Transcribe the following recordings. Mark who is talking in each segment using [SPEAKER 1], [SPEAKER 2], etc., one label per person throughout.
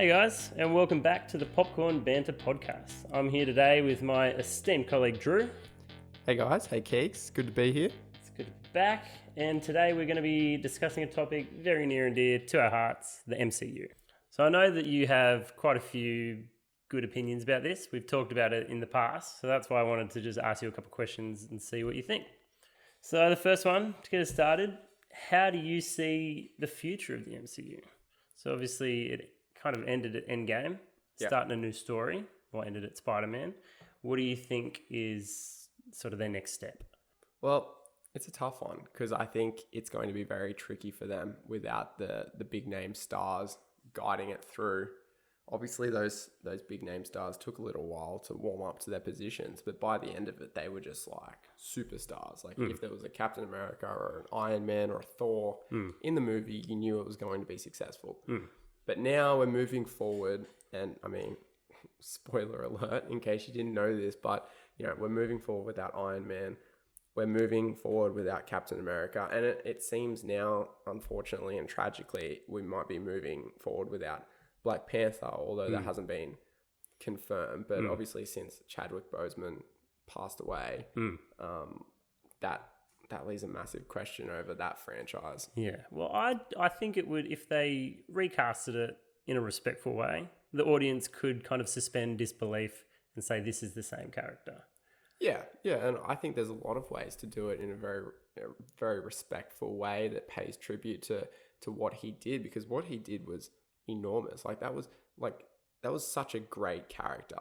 [SPEAKER 1] Hey guys, and welcome back to the Popcorn Banter Podcast. I'm here today with my esteemed colleague Drew.
[SPEAKER 2] Hey guys, hey Keeks, good to be here.
[SPEAKER 1] It's good to be back, and today we're going to be discussing a topic very near and dear to our hearts, the MCU. So I know that you have quite a few good opinions about this. We've talked about it in the past, so that's why I wanted to just ask you a couple of questions and see what you think. So the first one, to get us started, how do you see the future of the MCU? So obviously it kind of ended at Endgame, starting a new story, or ended at Spider-Man. What do you think is sort of their next step?
[SPEAKER 2] Well, it's a tough one because I think it's going to be very tricky for them without the big name stars guiding it through. Obviously, those big name stars took a little while to warm up to their positions, but by the end of it, they were just like superstars. Like if there was a Captain America or an Iron Man or a Thor in the movie, you knew it was going to be successful. But now we're moving forward, and I mean, spoiler alert in case you didn't know this, but you know, we're moving forward without Iron Man. We're moving forward without Captain America, and it seems now, unfortunately and tragically, we might be moving forward without Black Panther, although that hasn't been confirmed. But obviously, since Chadwick Boseman passed away, that leaves a massive question over that franchise.
[SPEAKER 1] Yeah, well, I think it would, if they recasted it in a respectful way, the audience could kind of suspend disbelief and say this is the same character.
[SPEAKER 2] Yeah, and I think there's a lot of ways to do it in a very respectful way that pays tribute to what he did, because what he did was enormous. That was such a great character.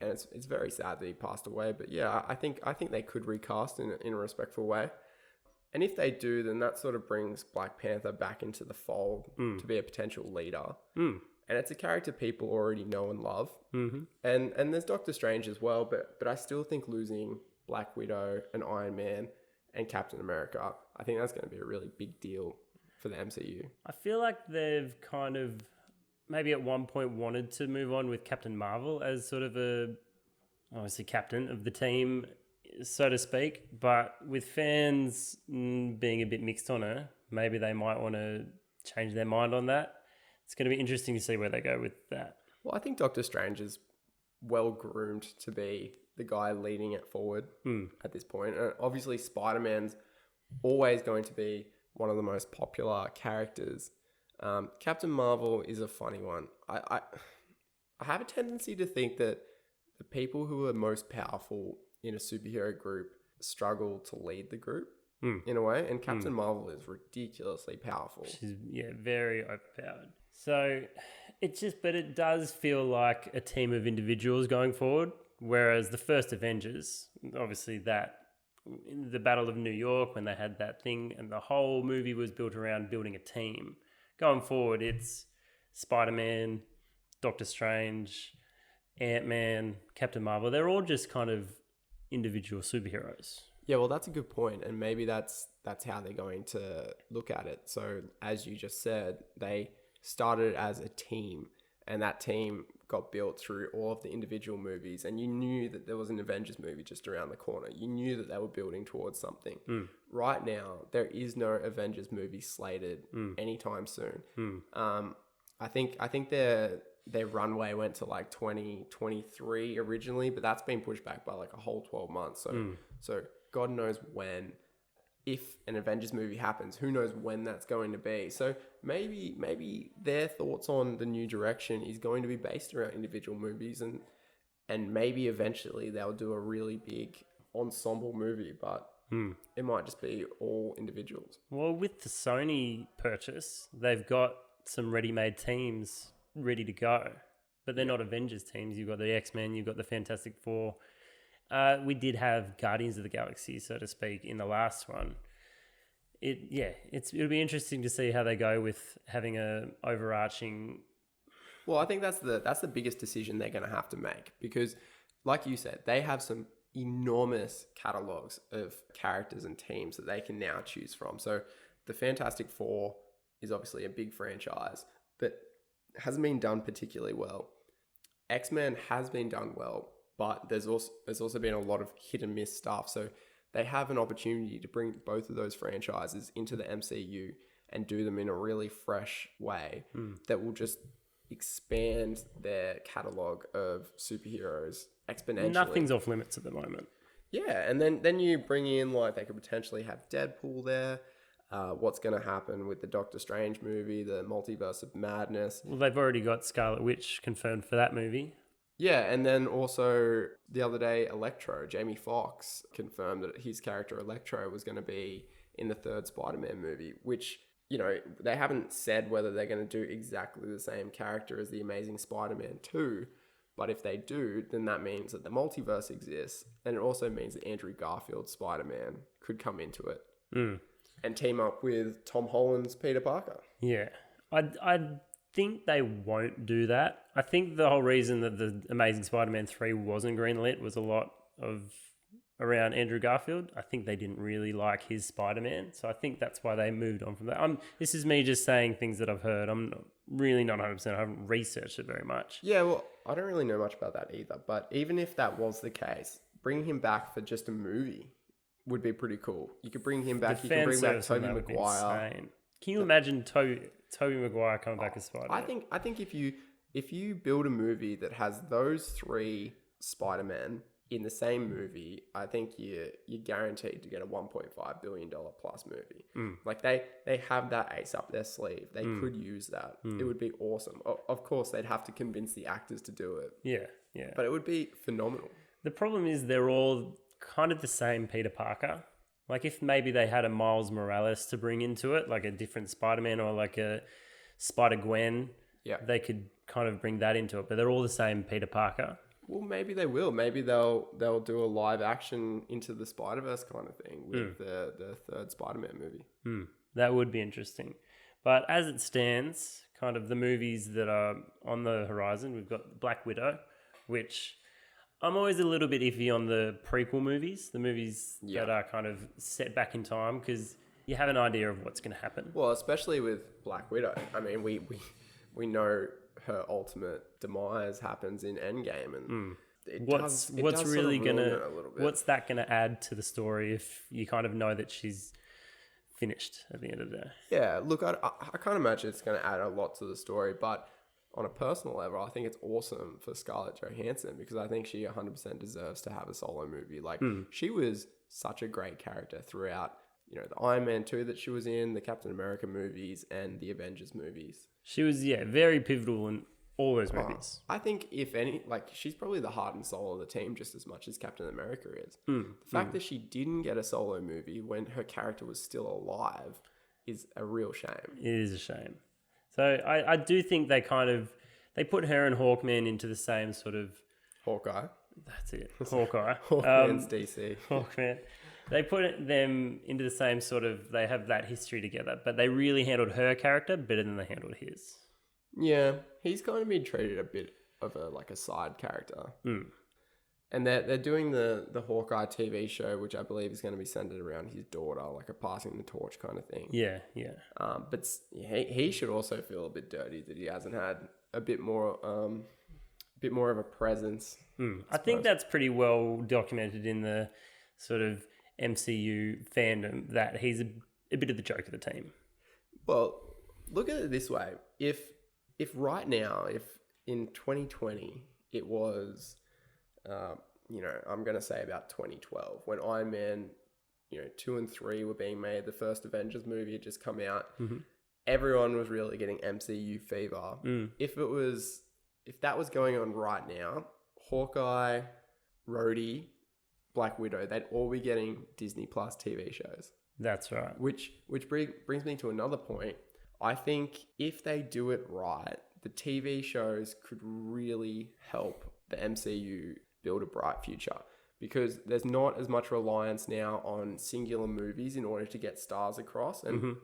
[SPEAKER 2] And it's very sad that he passed away. But yeah, I think they could recast in a respectful way. And if they do, then that sort of brings Black Panther back into the fold to be a potential leader. And it's a character people already know and love. And there's Doctor Strange as well. But I still think losing Black Widow and Iron Man and Captain America, I think that's going to be a really big deal for the MCU.
[SPEAKER 1] I feel like they've kind of maybe at one point wanted to move on with Captain Marvel as sort of obviously captain of the team, so to speak. But with fans being a bit mixed on her, maybe they might want to change their mind on that. It's going to be interesting to see where they go with that.
[SPEAKER 2] Well, I think Doctor Strange is well groomed to be the guy leading it forward at this point. And obviously, Spider-Man's always going to be one of the most popular characters. Captain Marvel is a funny one. I have a tendency to think that the people who are most powerful in a superhero group struggle to lead the group in a way. And Captain Marvel is ridiculously powerful.
[SPEAKER 1] She's, very overpowered. So it does feel like a team of individuals going forward. Whereas the first Avengers, obviously in the Battle of New York, when they had that thing and the whole movie was built around building a team. Going forward, it's Spider-Man, Doctor Strange, Ant-Man, Captain Marvel. They're all just kind of individual superheroes.
[SPEAKER 2] Yeah, well, that's a good point. And maybe that's how they're going to look at it. So as you just said, they started as a team, and that team got built through all of the individual movies, and you knew that there was an Avengers movie just around the corner. You knew that they were building towards something. Right now, there is no Avengers movie slated anytime soon. I think their runway went to like 2023 originally, but that's been pushed back by like a whole 12 months. So God knows when. If an Avengers movie happens, who knows when that's going to be. So maybe their thoughts on the new direction is going to be based around individual movies, and maybe eventually they'll do a really big ensemble movie, but it might just be all individuals.
[SPEAKER 1] Well, with the Sony purchase, they've got some ready-made teams ready to go, but they're not Avengers teams. You've got the X-Men, you've got the Fantastic Four. We did have Guardians of the Galaxy, so to speak, in the last one. It'll be interesting to see how they go with having a overarching.
[SPEAKER 2] Well, I think that's the biggest decision they're going to have to make, because, like you said, they have some enormous catalogs of characters and teams that they can now choose from. So the Fantastic Four is obviously a big franchise that hasn't been done particularly well. X-Men has been done well, but there's also been a lot of hit and miss stuff. So they have an opportunity to bring both of those franchises into the MCU and do them in a really fresh way that will just expand their catalog of superheroes exponentially.
[SPEAKER 1] Nothing's off limits at the moment.
[SPEAKER 2] Yeah, and then you bring in, like, they could potentially have Deadpool there. What's going to happen with the Doctor Strange movie, the Multiverse of Madness.
[SPEAKER 1] Well, they've already got Scarlet Witch confirmed for that movie.
[SPEAKER 2] Yeah, and then also the other day, Electro, Jamie Foxx, confirmed that his character Electro was going to be in the third Spider-Man movie, which, you know, they haven't said whether they're going to do exactly the same character as the Amazing Spider-Man 2, but if they do, then that means that the multiverse exists, and it also means that Andrew Garfield's Spider-Man could come into it and team up with Tom Holland's Peter Parker.
[SPEAKER 1] Yeah. I think they won't do that. I think the whole reason that the Amazing Spider-Man 3 wasn't greenlit was a lot of around Andrew Garfield. I think they didn't really like his Spider-Man, so I think that's why they moved on from that. This is me just saying things that I've heard. I'm really not 100%. I haven't researched it very much.
[SPEAKER 2] Yeah, well, I don't really know much about that either, but even if that was the case, bringing him back for just a movie would be pretty cool. You could bring him back. You can bring back Tobey Maguire.
[SPEAKER 1] Can you imagine Tobey Maguire coming back as Spider-Man?
[SPEAKER 2] I think if you build a movie that has those three Spider-Men in the same movie, I think you're guaranteed to get a $1.5 billion plus movie. Like they have that ace up their sleeve. They could use that. It would be awesome. Of course, they'd have to convince the actors to do it.
[SPEAKER 1] Yeah.
[SPEAKER 2] But it would be phenomenal.
[SPEAKER 1] The problem is they're all kind of the same Peter Parker. Like if maybe they had a Miles Morales to bring into it, like a different Spider-Man or like a Spider-Gwen, they could kind of bring that into it. But they're all the same Peter Parker.
[SPEAKER 2] Well, maybe they will. Maybe they'll do a live action Into the Spider-Verse kind of thing with the third Spider-Man movie.
[SPEAKER 1] That would be interesting. But as it stands, kind of the movies that are on the horizon, we've got Black Widow, which I'm always a little bit iffy on the prequel movies, the movies that are kind of set back in time, because you have an idea of what's going to happen.
[SPEAKER 2] Well, especially with Black Widow. I mean, we know her ultimate demise happens in Endgame, and
[SPEAKER 1] what's that gonna add to the story if you kind of know that she's finished at the end of the day?
[SPEAKER 2] Yeah, look, I can't imagine it's going to add a lot to the story, but on a personal level, I think it's awesome for Scarlett Johansson because I think she 100% deserves to have a solo movie. Like she was such a great character throughout, you know, the Iron Man 2 that she was in, the Captain America movies, and the Avengers movies.
[SPEAKER 1] She was, very pivotal in all those movies.
[SPEAKER 2] I think if any, like she's probably the heart and soul of the team just as much as Captain America is. The fact that she didn't get a solo movie when her character was still alive is a real shame.
[SPEAKER 1] It is a shame. So I do think they put her and Hawkman into the same sort of...
[SPEAKER 2] Hawkeye.
[SPEAKER 1] That's it. Hawkeye.
[SPEAKER 2] Hawkman's DC.
[SPEAKER 1] Hawkman. They put them into the same sort of... They have that history together, but they really handled her character better than they handled his.
[SPEAKER 2] Yeah, he's kind of been treated a bit of a side character. And they're doing the Hawkeye TV show, which I believe is going to be centered around his daughter, like a passing the torch kind of thing.
[SPEAKER 1] Yeah.
[SPEAKER 2] But he should also feel a bit dirty that he hasn't had a bit more of a presence.
[SPEAKER 1] I think that's pretty well documented in the sort of MCU fandom that he's a bit of the joke of the team.
[SPEAKER 2] Well, look at it this way: if right now, if in 2020 it was. I'm going to say about 2012 when Iron Man, 2 and 3 were being made. The first Avengers movie had just come out. Everyone was really getting MCU fever. If that was going on right now, Hawkeye, Rhodey, Black Widow, they'd all be getting Disney Plus TV shows.
[SPEAKER 1] That's right.
[SPEAKER 2] Which brings me to another point. I think if they do it right, the TV shows could really help the MCU build a bright future because there's not as much reliance now on singular movies in order to get stars across. And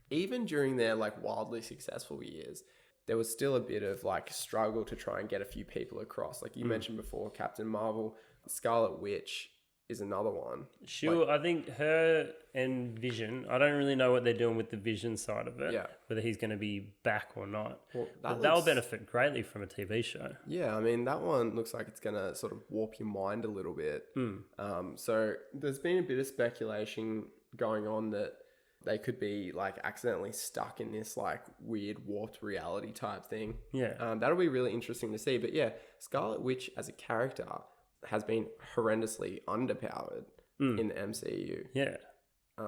[SPEAKER 2] even during their wildly successful years, there was still a bit of struggle to try and get a few people across. Like you mentioned before, Captain Marvel, Scarlet Witch is another one.
[SPEAKER 1] Sure, I think her and Vision, I don't really know what they're doing with the Vision side of it, whether he's going to be back or not. Well, but they'll benefit greatly from a TV show.
[SPEAKER 2] Yeah, I mean, that one looks like it's going to sort of warp your mind a little bit. So there's been a bit of speculation going on that they could be like accidentally stuck in this like weird warped reality type thing.
[SPEAKER 1] Yeah.
[SPEAKER 2] That'll be really interesting to see. But yeah, Scarlet Witch as a character has been horrendously underpowered in the MCU.
[SPEAKER 1] Yeah.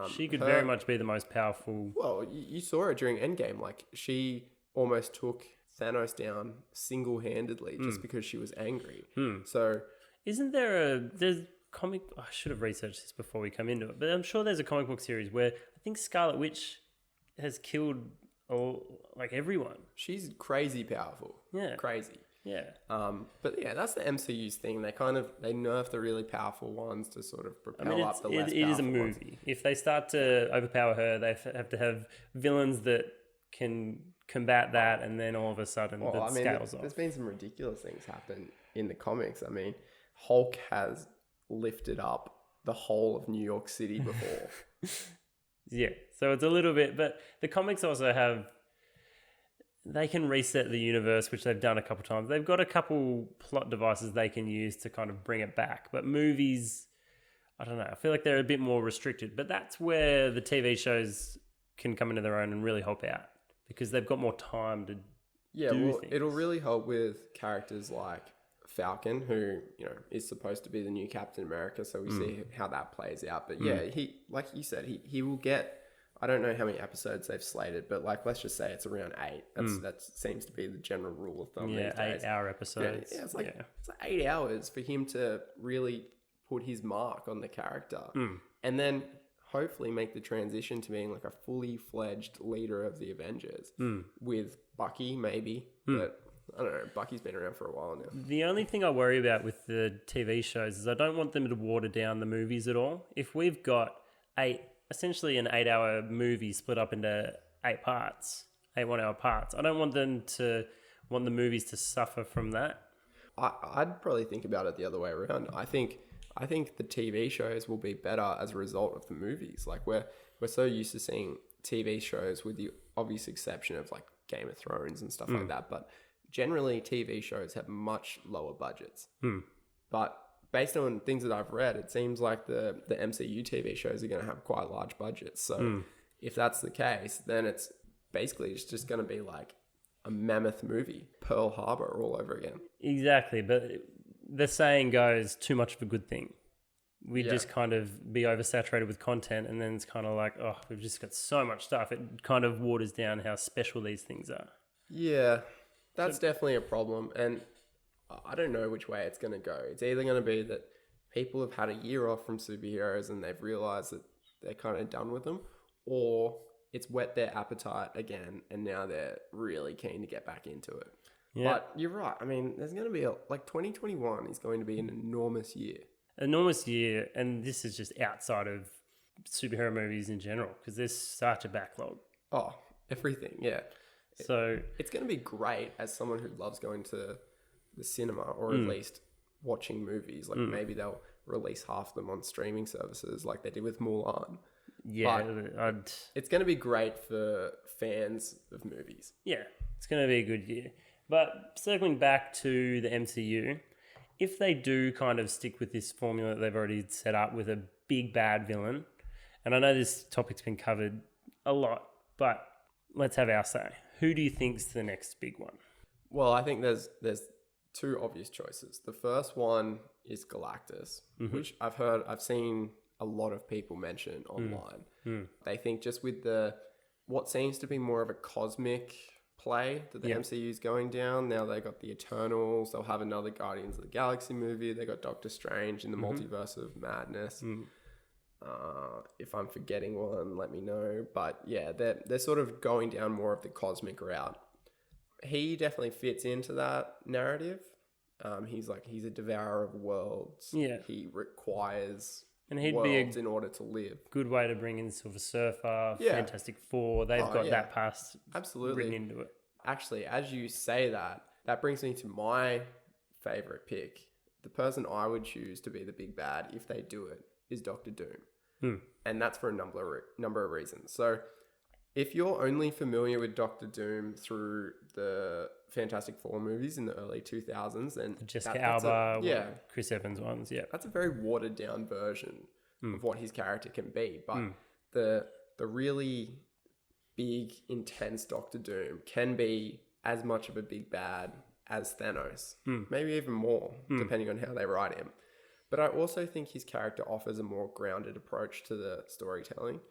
[SPEAKER 1] She could very much be the most powerful.
[SPEAKER 2] Well, you saw it during Endgame. Like, she almost took Thanos down single-handedly just because she was angry. So,
[SPEAKER 1] isn't there's comic? I should have researched this before we come into it, but I'm sure there's a comic book series where I think Scarlet Witch has killed everyone.
[SPEAKER 2] she's crazy powerful.
[SPEAKER 1] Yeah.
[SPEAKER 2] Crazy.
[SPEAKER 1] Yeah.
[SPEAKER 2] But yeah, that's the MCU's thing. They nerf the really powerful ones to sort of propel up the less powerful
[SPEAKER 1] it is a
[SPEAKER 2] ones.
[SPEAKER 1] movie. If they start to overpower her, they have to have villains that can combat that, and then all of a sudden scales off.
[SPEAKER 2] There's been some ridiculous things happen in the comics. I mean, Hulk has lifted up the whole of New York City before.
[SPEAKER 1] Yeah, so it's a little bit, but the comics also they can reset the universe, which they've done a couple times. They've got a couple plot devices they can use to kind of bring it back. But movies, I don't know. I feel like they're a bit more restricted. But that's where the TV shows can come into their own and really help out, because they've got more time to do things.
[SPEAKER 2] It'll really help with characters like Falcon, who, is supposed to be the new Captain America. So we see how that plays out. But yeah, he, like you said, he will get... I don't know how many episodes they've slated, but let's just say it's around 8. That seems to be the general rule of thumb these days.
[SPEAKER 1] 8-hour episodes.
[SPEAKER 2] Yeah, it's like 8 hours for him to really put his mark on the character, and then hopefully make the transition to being like a fully fledged leader of the Avengers with Bucky, maybe. But I don't know. Bucky's been around for a while now.
[SPEAKER 1] The only thing I worry about with the TV shows is I don't want them to water down the movies at all. If we've got essentially an 8-hour movie split up into 8 parts, 8 1-hour parts, I don't want the movies to suffer from that.
[SPEAKER 2] I'd probably think about it the other way around. I think the TV shows will be better as a result of the movies. Like, we're so used to seeing TV shows, with the obvious exception of like Game of Thrones and stuff like that, but generally TV shows have much lower budgets. But based on things that I've read, it seems like the MCU TV shows are going to have quite large budgets. So if that's the case, then it's basically just going to be like a mammoth movie, Pearl Harbor all over again.
[SPEAKER 1] Exactly. But the saying goes, too much of a good thing. We just kind of be oversaturated with content, and then it's kind of like, oh, we've just got so much stuff. It kind of waters down how special these things are. Yeah,
[SPEAKER 2] that's definitely a problem. And I don't know which way it's going to go. It's either going to be that people have had a year off from superheroes and they've realized that they're kind of done with them, or it's whet their appetite again and now they're really keen to get back into it. Yeah. But you're right. I mean, there's going to be 2021 is going to be an enormous year.
[SPEAKER 1] And this is just outside of superhero movies in general, because there's such a backlog.
[SPEAKER 2] Oh, everything, yeah.
[SPEAKER 1] So
[SPEAKER 2] it's going to be great as someone who loves going to the cinema, or at least watching movies. Like maybe they'll release half of them on streaming services like they did with Mulan.
[SPEAKER 1] Yeah,
[SPEAKER 2] it's going to be great for fans of movies.
[SPEAKER 1] Yeah, it's going to be a good year. But circling back to the MCU, if they do kind of stick with this formula that they've already set up with a big bad villain, and I know this topic's been covered a lot, but let's have our say. Who do you think's the next big one?
[SPEAKER 2] Well, I think there's 2 obvious choices. The first one is Galactus, which I've seen a lot of people mention online. They think just with what seems to be more of a cosmic play that the MCU is going down. Now they got the Eternals. They'll have another Guardians of the Galaxy movie. They got Doctor Strange in the Multiverse of Madness. If I'm forgetting one, let me know. But yeah, they're sort of going down more of the cosmic route. He definitely fits into that narrative. He's a devourer of worlds.
[SPEAKER 1] Yeah.
[SPEAKER 2] He requires
[SPEAKER 1] he'd
[SPEAKER 2] worlds
[SPEAKER 1] be
[SPEAKER 2] in order to live.
[SPEAKER 1] Good way to bring in Silver Surfer, Fantastic Four. They've got that past written into it.
[SPEAKER 2] Actually, as you say that brings me to my favorite pick. The person I would choose to be the big bad, if they do it, is Doctor Doom. And that's for a number of reasons. So if you're only familiar with Doctor Doom through the Fantastic Four movies in the early 2000s, then
[SPEAKER 1] Jessica Alba, Chris Evans ones,
[SPEAKER 2] that's a very watered down version of what his character can be. But the the really big, intense Doctor Doom can be as much of a big bad as Thanos. Maybe even more, depending on how they write him. But I also think his character offers a more grounded approach to the storytelling,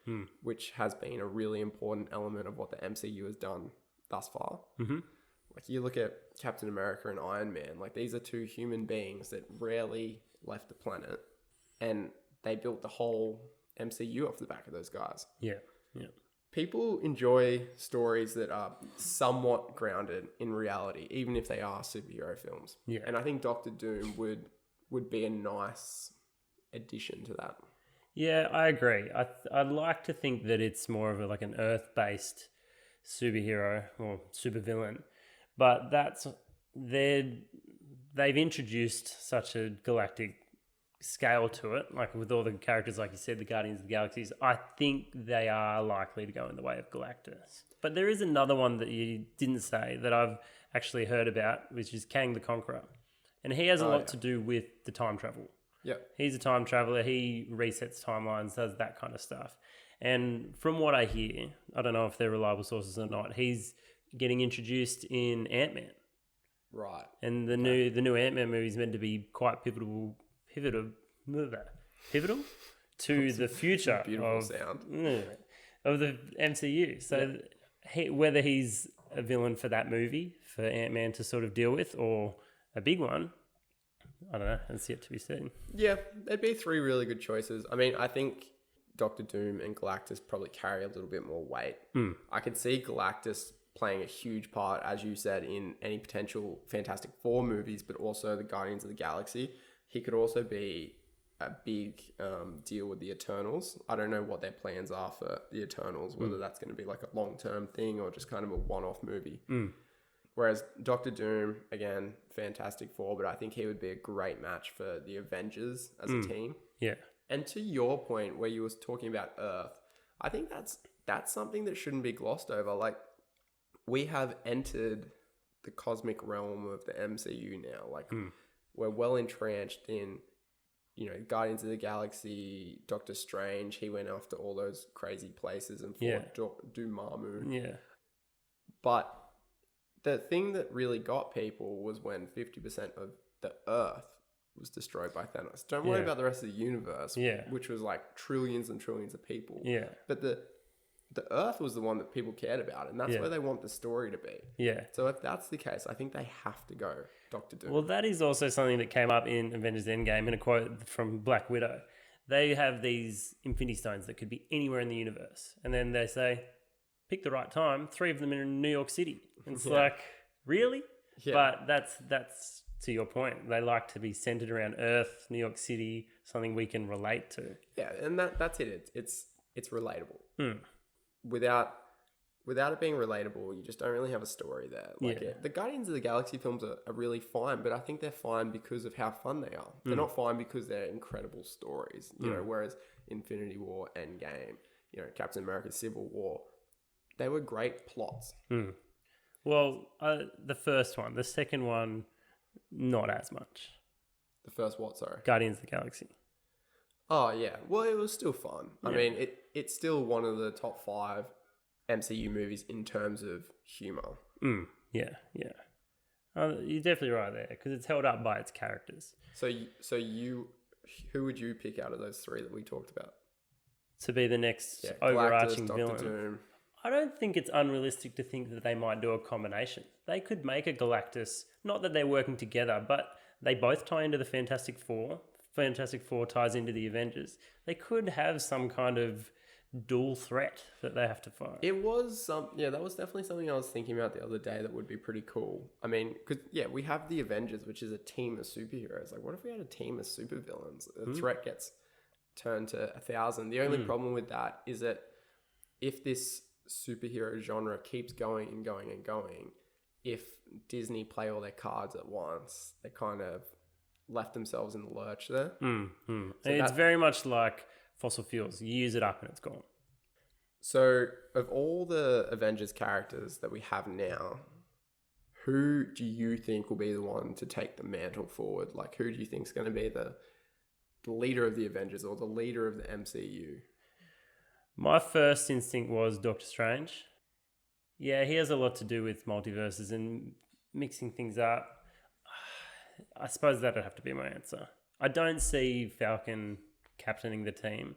[SPEAKER 2] which has been a really important element of what the MCU has done thus far. Like you look at Captain America and Iron Man, like these are two human beings that rarely left the planet, and they built the whole MCU off the back of those guys.
[SPEAKER 1] Yeah.
[SPEAKER 2] People enjoy stories that are somewhat grounded in reality, even if they are superhero films.
[SPEAKER 1] Yeah.
[SPEAKER 2] And I think Doctor Doom would be a nice addition to that.
[SPEAKER 1] Yeah, I agree. I'd like to think that it's more of like an Earth-based superhero or supervillain, but they've introduced such a galactic scale to it, like with all the characters, like you said, the Guardians of the Galaxies. I think they are likely to go in the way of Galactus. But there is another one that you didn't say that I've actually heard about, which is Kang the Conqueror. And he has a lot to do with the time travel.
[SPEAKER 2] Yeah.
[SPEAKER 1] He's a time traveler. He resets timelines, does that kind of stuff. And from what I hear, I don't know if they're reliable sources or not, he's getting introduced in Ant-Man.
[SPEAKER 2] Right.
[SPEAKER 1] And the new Ant-Man movie is meant to be quite pivotal to the future of the MCU. So whether he's a villain for that movie, for Ant-Man to sort of deal with, or a big one, I don't know. It's yet to be seen.
[SPEAKER 2] Yeah, there'd be three really good choices. I mean, I think Doctor Doom and Galactus probably carry a little bit more weight. I could see Galactus playing a huge part, as you said, in any potential Fantastic Four movies, but also the Guardians of the Galaxy. He could also be a big deal with the Eternals. I don't know what their plans are for the Eternals, whether that's going to be like a long-term thing or just kind of a one-off movie. Whereas Doctor Doom, again, Fantastic Four, but I think he would be a great match for the Avengers as a team.
[SPEAKER 1] Yeah.
[SPEAKER 2] And to your point where you was talking about Earth, I think that's something that shouldn't be glossed over. Like, we have entered the cosmic realm of the MCU now. Like, we're well entrenched in, Guardians of the Galaxy, Doctor Strange. He went after all those crazy places and fought Dormammu.
[SPEAKER 1] Yeah.
[SPEAKER 2] But the thing that really got people was when 50% of the Earth was destroyed by Thanos. Don't worry about the rest of the universe, which was like trillions and trillions of people.
[SPEAKER 1] Yeah.
[SPEAKER 2] But the Earth was the one that people cared about, and that's where they want the story to be.
[SPEAKER 1] Yeah.
[SPEAKER 2] So if that's the case, I think they have to go Doctor Doom.
[SPEAKER 1] Well, that is also something that came up in Avengers Endgame in a quote from Black Widow. They have these Infinity Stones that could be anywhere in the universe. And then they say, pick the right time, 3 of them are in New York City. And it's like, really? Yeah. But that's to your point. They like to be centered around Earth, New York City, something we can relate to.
[SPEAKER 2] Yeah, and that's it. It's relatable. Without it being relatable, you just don't really have a story there. The Guardians of the Galaxy films are really fine, but I think they're fine because of how fun they are. They're not fine because they're incredible stories, whereas Infinity War, Endgame, Captain America, Civil War, they were great plots.
[SPEAKER 1] Well, the first one. The second one, not as much.
[SPEAKER 2] The first what, sorry?
[SPEAKER 1] Guardians of the Galaxy.
[SPEAKER 2] Oh, yeah. Well, it was still fun. I mean, it's still one of the top 5 MCU movies in terms of humor.
[SPEAKER 1] Yeah. You're definitely right there, because it's held up by its characters.
[SPEAKER 2] So who would you pick out of those 3 that we talked about?
[SPEAKER 1] To be the next overarching
[SPEAKER 2] Galactus,
[SPEAKER 1] villain.
[SPEAKER 2] Doom.
[SPEAKER 1] I don't think it's unrealistic to think that they might do a combination. They could make a Galactus, not that they're working together, but they both tie into the Fantastic Four. Fantastic Four ties into the Avengers. They could have some kind of dual threat that they have to fight.
[SPEAKER 2] It was that was definitely something I was thinking about the other day that would be pretty cool. I mean, because we have the Avengers, which is a team of superheroes. Like, what if we had a team of supervillains? The threat gets turned to 1,000. The only problem with that is that if this superhero genre keeps going and going and going, if Disney play all their cards at once, they kind of left themselves in the lurch there. So
[SPEAKER 1] it's very much like fossil fuels. You use it up and it's gone.
[SPEAKER 2] So of all the Avengers characters that we have now, who do you think will be the one to take the mantle forward? Like, who do you think is going to be the leader of the Avengers or the leader of the MCU?
[SPEAKER 1] My first instinct was Doctor Strange. Yeah, he has a lot to do with multiverses and mixing things up. I suppose that'd have to be my answer. I don't see Falcon captaining the team.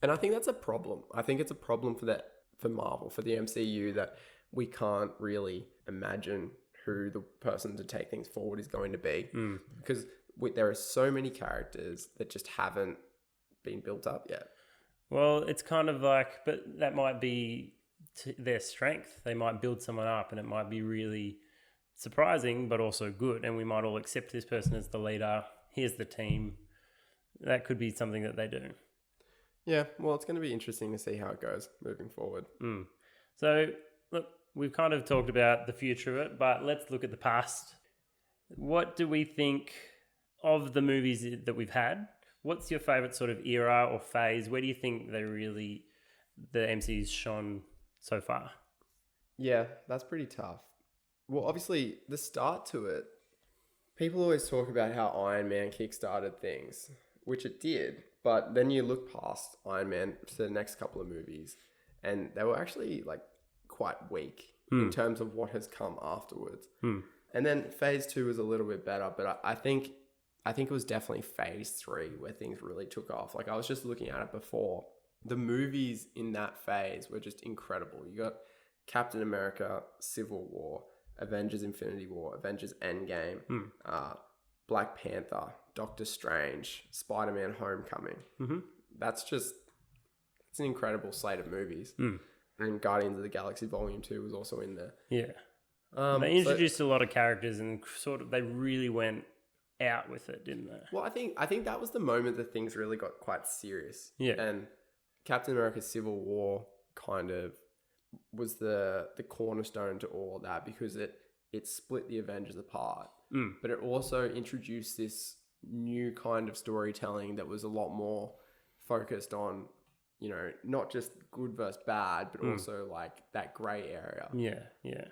[SPEAKER 2] And I think that's a problem. I think it's a problem for Marvel, for the MCU, that we can't really imagine who the person to take things forward is going to be. Because there are so many characters that just haven't been built up yet.
[SPEAKER 1] Well, it's kind of like, but that might be their strength. They might build someone up and it might be really surprising, but also good. And we might all accept this person as the leader. Here's the team. That could be something that they do.
[SPEAKER 2] Yeah, well, it's going to be interesting to see how it goes moving forward.
[SPEAKER 1] So, look, we've kind of talked about the future of it, but let's look at the past. What do we think of the movies that we've had? What's your favourite sort of era or phase? Where do you think the MCU's shone so far?
[SPEAKER 2] Yeah, that's pretty tough. Well, obviously, the start to it, people always talk about how Iron Man kickstarted things, which it did. But then you look past Iron Man to the next couple of movies, and they were actually like quite weak in terms of what has come afterwards. And then phase 2 was a little bit better, but I think it was definitely phase 3 where things really took off. Like, I was just looking at it before. The movies in that phase were just incredible. You got Captain America, Civil War, Avengers Infinity War, Avengers Endgame, Black Panther, Doctor Strange, Spider-Man Homecoming. It's an incredible slate of movies. And Guardians of the Galaxy Volume 2 was also in there.
[SPEAKER 1] Yeah. They introduced a lot of characters and they really went out with it, didn't they?
[SPEAKER 2] Well, I think that was the moment that things really got quite serious.
[SPEAKER 1] Yeah.
[SPEAKER 2] And Captain America Civil War kind of was the cornerstone to all of that, because it split the Avengers apart. But it also introduced this new kind of storytelling that was a lot more focused on, not just good versus bad, but also like that grey area.
[SPEAKER 1] Yeah.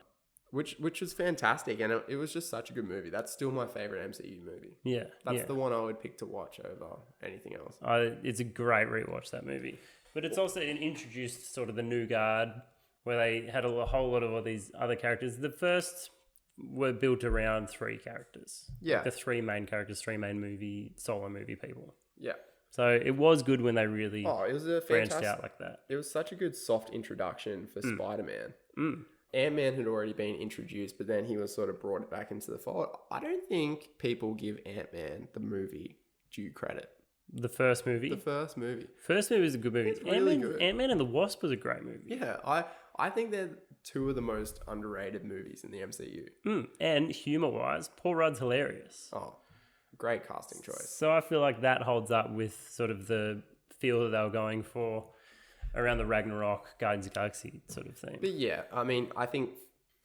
[SPEAKER 2] Which was fantastic, and it was just such a good movie. That's still my favorite MCU movie.
[SPEAKER 1] Yeah.
[SPEAKER 2] That's the one I would pick to watch over anything else.
[SPEAKER 1] It's a great rewatch, that movie. But it's also introduced sort of the new guard, where they had a whole lot of all these other characters. The first were built around 3 characters.
[SPEAKER 2] Yeah.
[SPEAKER 1] Like the 3 main characters, 3 main solo movie people.
[SPEAKER 2] Yeah.
[SPEAKER 1] So it was good when they really
[SPEAKER 2] it was a
[SPEAKER 1] branched out like that.
[SPEAKER 2] It was such a good soft introduction for Spider-Man. Ant-Man had already been introduced, but then he was sort of brought back into the fold. I don't think people give Ant-Man, the movie, due credit.
[SPEAKER 1] The first movie?
[SPEAKER 2] The first movie.
[SPEAKER 1] First movie was a good movie.
[SPEAKER 2] It's really good.
[SPEAKER 1] Ant-Man and the Wasp was a great movie.
[SPEAKER 2] Yeah, I think they're 2 of the most underrated movies in the MCU.
[SPEAKER 1] And humour-wise, Paul Rudd's hilarious.
[SPEAKER 2] Oh, great casting choice.
[SPEAKER 1] So I feel like that holds up with sort of the feel that they were going for around the Ragnarok, Guardians of the Galaxy sort of thing.
[SPEAKER 2] But yeah, I mean, I think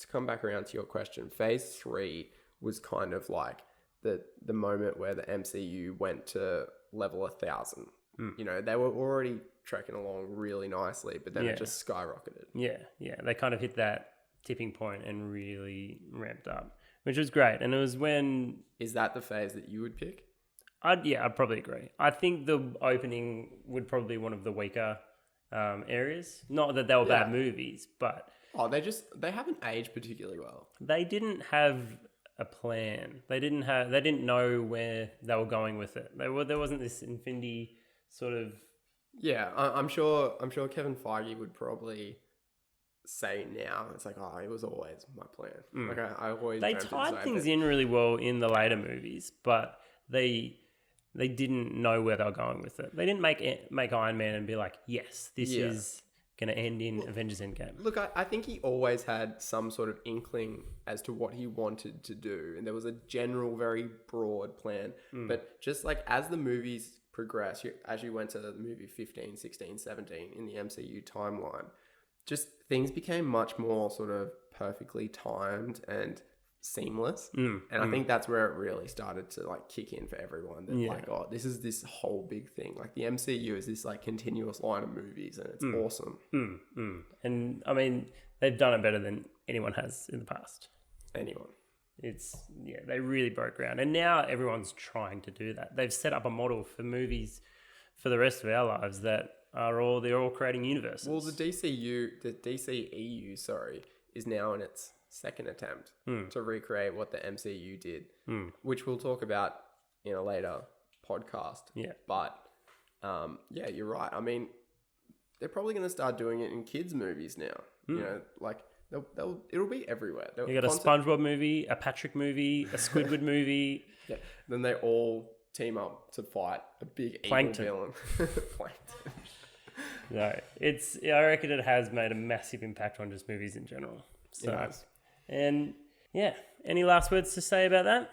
[SPEAKER 2] to come back around to your question, phase 3 was kind of like the moment where the MCU went to level 1,000. They were already trekking along really nicely, but then it just skyrocketed.
[SPEAKER 1] Yeah. They kind of hit that tipping point and really ramped up, which was great. And it was when...
[SPEAKER 2] Is that the phase that you would pick?
[SPEAKER 1] I'd probably agree. I think the opening would probably be one of the weaker areas. Not that they were bad movies, but...
[SPEAKER 2] they haven't aged particularly well.
[SPEAKER 1] They didn't have a plan. They didn't know where they were going with it. There wasn't this Infinity sort of...
[SPEAKER 2] Yeah, I'm sure Kevin Feige would probably say now, it's like, it was always my plan. Like I always...
[SPEAKER 1] They tied things in really well in the later movies, but they didn't know where they were going with it. They didn't make Iron Man and be like, yes, this is going to end in Avengers Endgame.
[SPEAKER 2] Look, I think he always had some sort of inkling as to what he wanted to do. And there was a general, very broad plan. But just like as the movies progress, as you went to the movie 15, 16, 17 in the MCU timeline, just things became much more sort of perfectly timed and seamless. I think that's where it really started to like kick in for everyone. That this is this whole big thing. Like the MCU is this like continuous line of movies, and it's awesome.
[SPEAKER 1] And I mean, they've done it better than anyone has in the past.
[SPEAKER 2] Anyone.
[SPEAKER 1] They really broke ground, and now everyone's trying to do that. They've set up a model for movies for the rest of our lives that they're all creating universes.
[SPEAKER 2] Well, the DCEU, sorry, is now in its second attempt to recreate what the MCU did, which we'll talk about in a later podcast.
[SPEAKER 1] Yeah.
[SPEAKER 2] But, yeah, you're right. I mean, they're probably going to start doing it in kids' movies now. You know, like, it'll be everywhere.
[SPEAKER 1] You got a SpongeBob movie, a Patrick movie, a Squidward movie.
[SPEAKER 2] Yeah. Then they all team up to fight a big
[SPEAKER 1] Plankton.
[SPEAKER 2] evil villain. Plankton.
[SPEAKER 1] No, I reckon it has made a massive impact on just movies in general. So,
[SPEAKER 2] It has.
[SPEAKER 1] And yeah, any last words to say about that?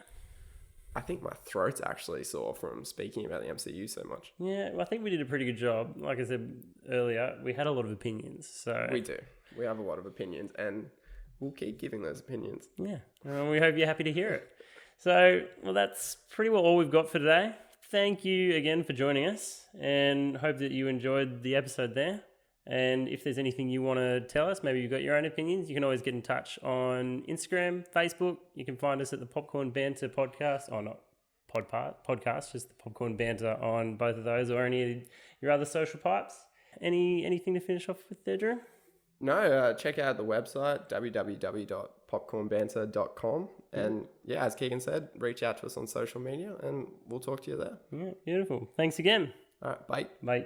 [SPEAKER 2] I think my throat's actually sore from speaking about the MCU so much.
[SPEAKER 1] Yeah, well, I think we did a pretty good job. Like I said earlier, we had a lot of opinions. So
[SPEAKER 2] We do. We have a lot of opinions, and we'll keep giving those opinions.
[SPEAKER 1] yeah, and we hope you're happy to hear it. So, well, that's pretty well all we've got for today. Thank you again for joining us, and hope that you enjoyed the episode there. And if there's anything you want to tell us, maybe you've got your own opinions, you can always get in touch on Instagram, Facebook. You can find us at the Popcorn Banter Podcast, or not podcast, just the Popcorn Banter on both of those, or any of your other social pipes. Anything to finish off with there, Drew?
[SPEAKER 2] No, check out the website, www.popcornbanter.com. And yeah, as Keegan said, reach out to us on social media and we'll talk to you there.
[SPEAKER 1] Yeah, beautiful. Thanks again.
[SPEAKER 2] All right, bye.
[SPEAKER 1] Bye.